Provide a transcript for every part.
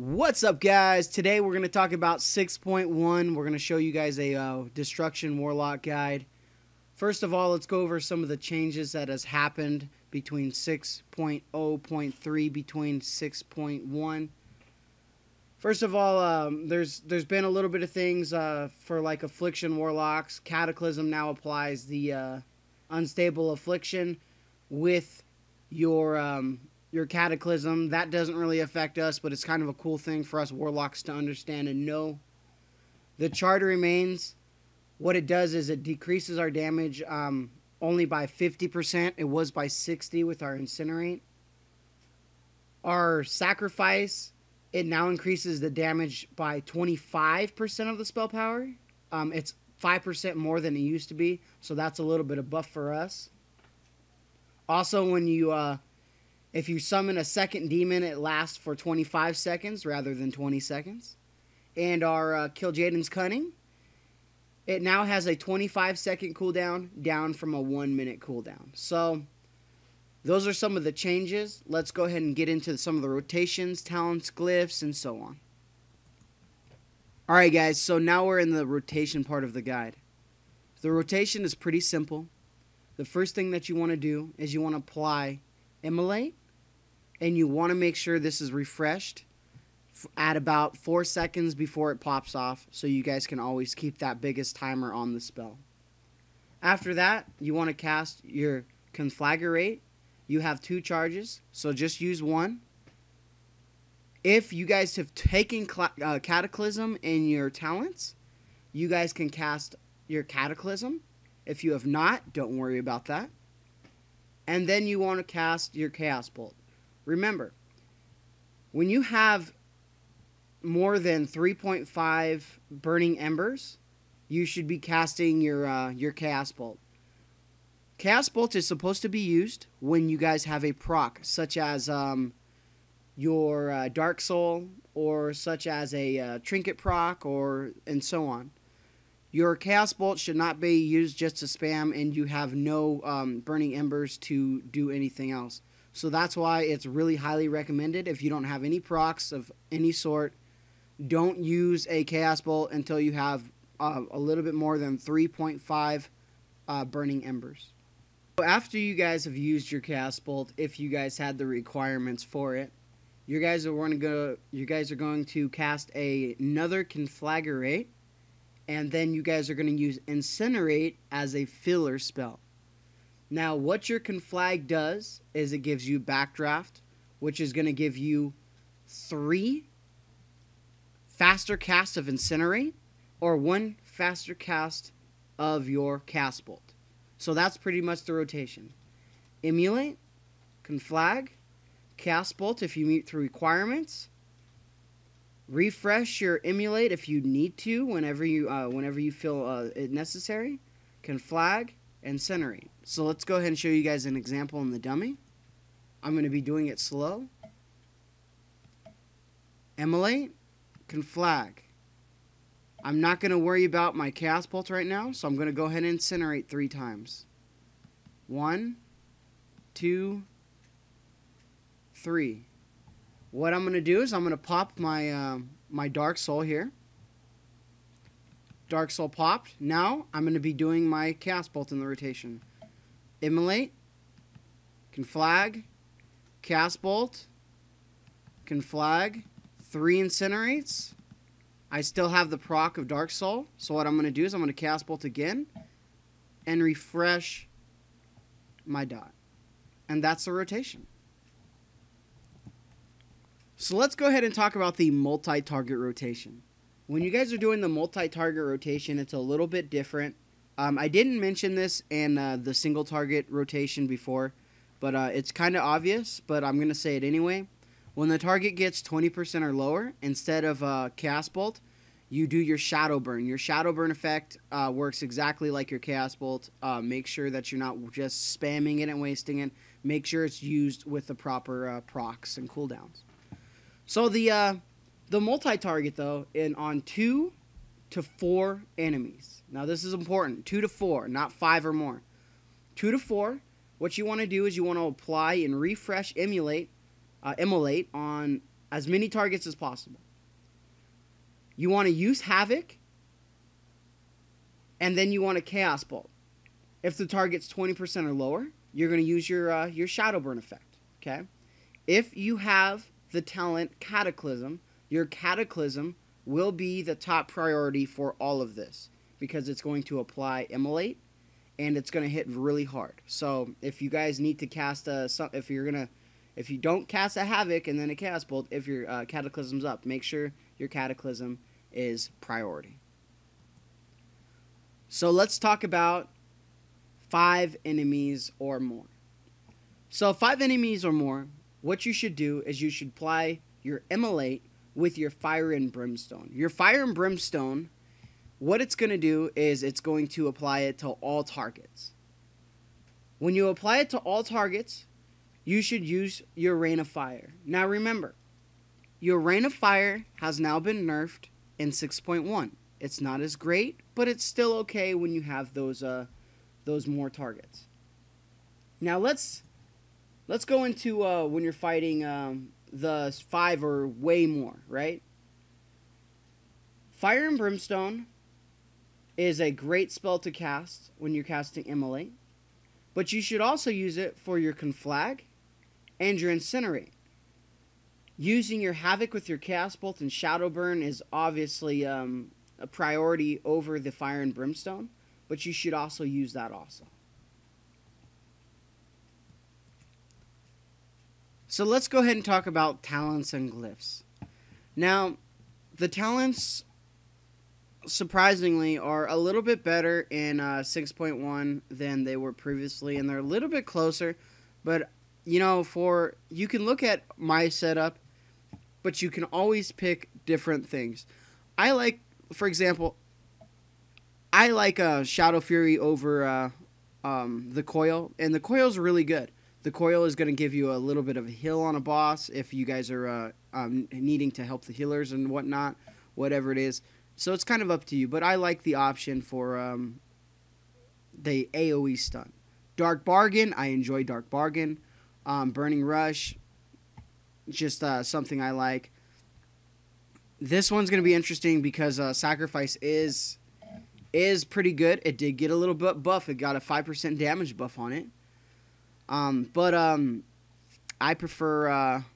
What's up, guys? Today we're going to talk about 6.1. We're going to show you guys a Destruction Warlock guide. First of all, let's go over some of the changes that has happened between 6.0.3 between 6.1. First of all, there's been a little bit of things for like Affliction Warlocks. Cataclysm now applies the unstable Affliction with your Cataclysm. That doesn't really affect us, but it's kind of a cool thing for us Warlocks to understand and know. The Charter remains. What it does is it decreases our damage only by 50%. It was by 60 with our Incinerate. Our Sacrifice, it now increases the damage by 25% of the spell power. It's 5% more than it used to be, so that's a little bit of buff for us. Also, when you if you summon a second demon, it lasts for 25 seconds rather than 20 seconds. And our Kill Jaden's Cunning, it now has a 25-second cooldown, down from a 1-minute cooldown. So, those are some of the changes. Let's go ahead and get into some of the rotations, talents, glyphs, and so on. Alright guys, so now we're in the rotation part of the guide. The rotation is pretty simple. The first thing that you want to do is you want to apply Immolate, and you want to make sure this is refreshed at about 4 seconds before it pops off, so you guys can always keep that biggest timer on the spell. After that, you want to cast your Conflagrate. You have 2 charges, so just use one. If you guys have taken Cataclysm in your talents, you guys can cast your Cataclysm. If you have not, don't worry about that. And then you want to cast your Chaos Bolt. Remember, when you have more than 3.5 Burning Embers, you should be casting your Chaos Bolt. Chaos Bolt is supposed to be used when you guys have a proc, such as your Dark Soul, or such as a Trinket proc, and so on. Your Chaos Bolt should not be used just to spam and you have no Burning Embers to do anything else. So that's why it's really highly recommended. If you don't have any procs of any sort, don't use a Chaos Bolt until you have a little bit more than 3.5 Burning Embers. So after you guys have used your Chaos Bolt, if you guys had the requirements for it, you guys are going to cast another Conflagrate. And then you guys are going to use Incinerate as a filler spell. Now, what your Conflag does is it gives you Backdraft, which is going to give you 3 faster casts of Incinerate, or 1 faster cast of your Cast Bolt. So that's pretty much the rotation. Emulate, Conflag, Cast Bolt if you meet the requirements. Refresh your Emulate if you need to, whenever you feel it necessary. Conflag, and Incinerate. So let's go ahead and show you guys an example in the dummy. I'm going to be doing it slow. Emulate, Conflag. I'm not going to worry about my Chaos Bolt right now, so I'm going to go ahead and Incinerate 3 times. 1, 2, 3. What I'm going to do is I'm going to pop my my Dark Soul here. Dark Soul popped. Now I'm going to be doing my Chaos Bolt in the rotation. Immolate, Conflag, Chaos Bolt, Conflag, 3 Incinerates. I still have the proc of Dark Soul, so what I'm going to do is I'm going to Chaos Bolt again and refresh my dot. And that's the rotation. So let's go ahead and talk about the multi-target rotation. When you guys are doing the multi-target rotation, it's a little bit different. I didn't mention this in the single target rotation before, but it's kind of obvious, but I'm going to say it anyway. When the target gets 20% or lower, instead of Chaos Bolt, you do your Shadow Burn. Your Shadow Burn effect works exactly like your Chaos Bolt. Make sure that you're not just spamming it and wasting it. Make sure it's used with the proper procs and cooldowns. So the multi-target, though, on 2 to 4 enemies. Now, this is important. 2 to 4, not 5 or more. 2 to 4, what you want to do is you want to apply and refresh Immolate on as many targets as possible. You want to use Havoc, and then you want a Chaos Bolt. If the target's 20% or lower, you're going to use your Shadow Burn effect. Okay? If you have the talent Cataclysm, your Cataclysm will be the top priority for all of this, because it's going to apply Immolate, and it's going to hit really hard. So if you guys need to cast if you don't cast a Havoc and then a Chaos Bolt, if your Cataclysm's up, make sure your Cataclysm is priority. So let's talk about 5 enemies or more. So 5 enemies or more, what you should do is you should apply your Immolate with your Fire and Brimstone. Your Fire and Brimstone, what it's going to do is it's going to apply it to all targets. When you apply it to all targets, you should use your Rain of Fire. Now remember, your Rain of Fire has now been nerfed in 6.1. It's not as great, but it's still okay when you have those more targets. Now let's go into when you're fighting the 5 or way more, right? Fire and Brimstone is a great spell to cast when you're casting Immolate, but you should also use it for your Conflag and your Incinerate. Using your Havoc with your Chaos Bolt and Shadow Burn is obviously a priority over the Fire and Brimstone, but you should also use that also. So let's go ahead and talk about talents and glyphs. Now, the talents, surprisingly, are a little bit better in 6.1 than they were previously, and they're a little bit closer, but you know, you can look at my setup, but you can always pick different things. I like, for example, Shadow Fury over the Coil, and the Coil's really good. The Coil is going to give you a little bit of a heal on a boss if you guys are needing to help the healers and whatnot, whatever it is. So it's kind of up to you, but I like the option for the AoE stun. Dark Bargain, I enjoy Dark Bargain. Burning Rush, just something I like. This one's going to be interesting because Sacrifice is pretty good. It did get a little bit buff. It got a 5% damage buff on it. But I prefer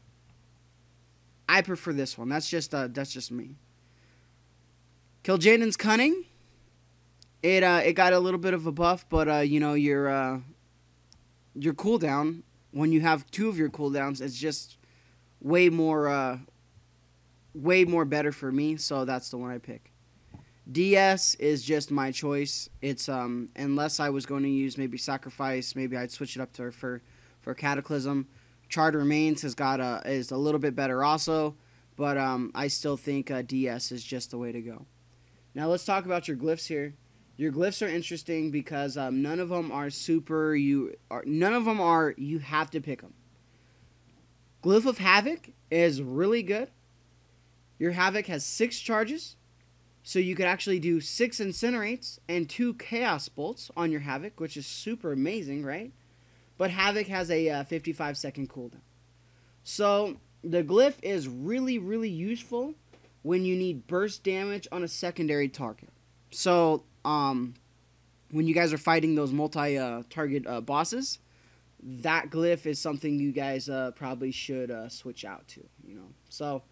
this one. That's just me. Kil'jaeden's Cunning. It got a little bit of a buff, but you know, your cooldown, when you have 2 of your cooldowns, it's just way more better for me, so that's the one I pick. DS is just my choice. It's unless I was going to use maybe Sacrifice, maybe I'd switch it up to for Cataclysm. Charred Remains is a little bit better also, but I still think DS is just the way to go. Now let's talk about your glyphs here. Your glyphs are interesting because none of them are super. You have to pick them. Glyph of Havoc is really good. Your Havoc has 6 charges, so you could actually do 6 Incinerates and 2 Chaos Bolts on your Havoc, which is super amazing, right? But Havoc has a 55-second cooldown. So the Glyph is really, really useful when you need burst damage on a secondary target. So when you guys are fighting those multi-target bosses, that Glyph is something you guys probably should switch out to, you know. So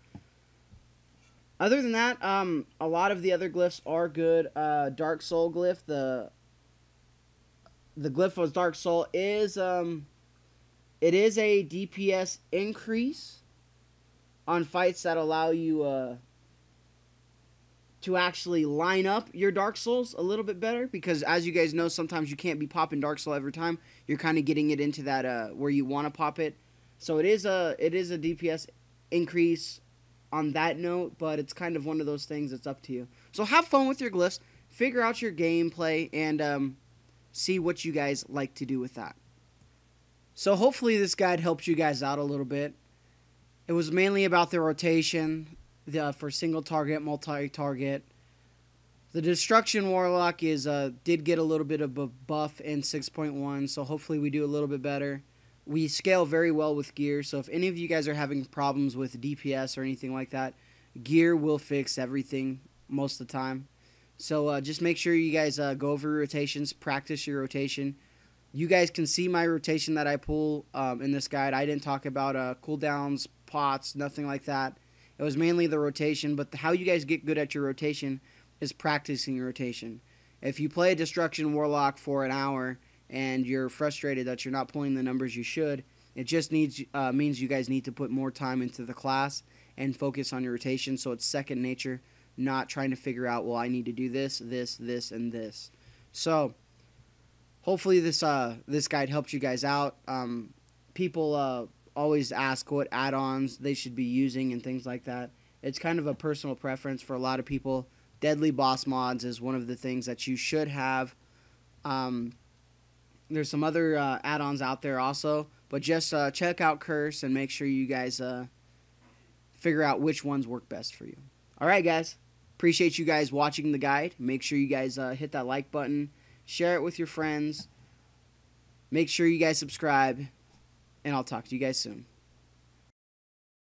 other than that, a lot of the other glyphs are good. Dark Soul Glyph, the Glyph of Dark Soul is it is a DPS increase on fights that allow you to actually line up your Dark Souls a little bit better, because as you guys know, sometimes you can't be popping Dark Soul every time. You're kind of getting it into that where you want to pop it. So it is a DPS increase on that note, but it's kind of one of those things that's up to you. So have fun with your glyphs, figure out your gameplay, and see what you guys like to do with that. So hopefully this guide helps you guys out a little bit. It was mainly about the rotation, for single target, multi-target. The Destruction Warlock did get a little bit of a buff in 6.1, so hopefully we do a little bit better. We scale very well with gear, so if any of you guys are having problems with DPS or anything like that, gear will fix everything most of the time. So just make sure you guys go over your rotations, practice your rotation. You guys can see my rotation that I pull in this guide. I didn't talk about cooldowns, pots, nothing like that. It was mainly the rotation, but how you guys get good at your rotation is practicing your rotation. If you play a Destruction Warlock for an hour and you're frustrated that you're not pulling the numbers you should, it just means you guys need to put more time into the class and focus on your rotation so it's second nature, not trying to figure out, well, I need to do this, this, this, and this. So hopefully this guide helps you guys out. People always ask what add-ons they should be using and things like that. It's kind of a personal preference for a lot of people. Deadly boss mods is one of the things that you should have. There's some other add-ons out there also, but just check out Curse and make sure you guys figure out which ones work best for you. Alright guys, appreciate you guys watching the guide. Make sure you guys hit that like button, share it with your friends, make sure you guys subscribe, and I'll talk to you guys soon.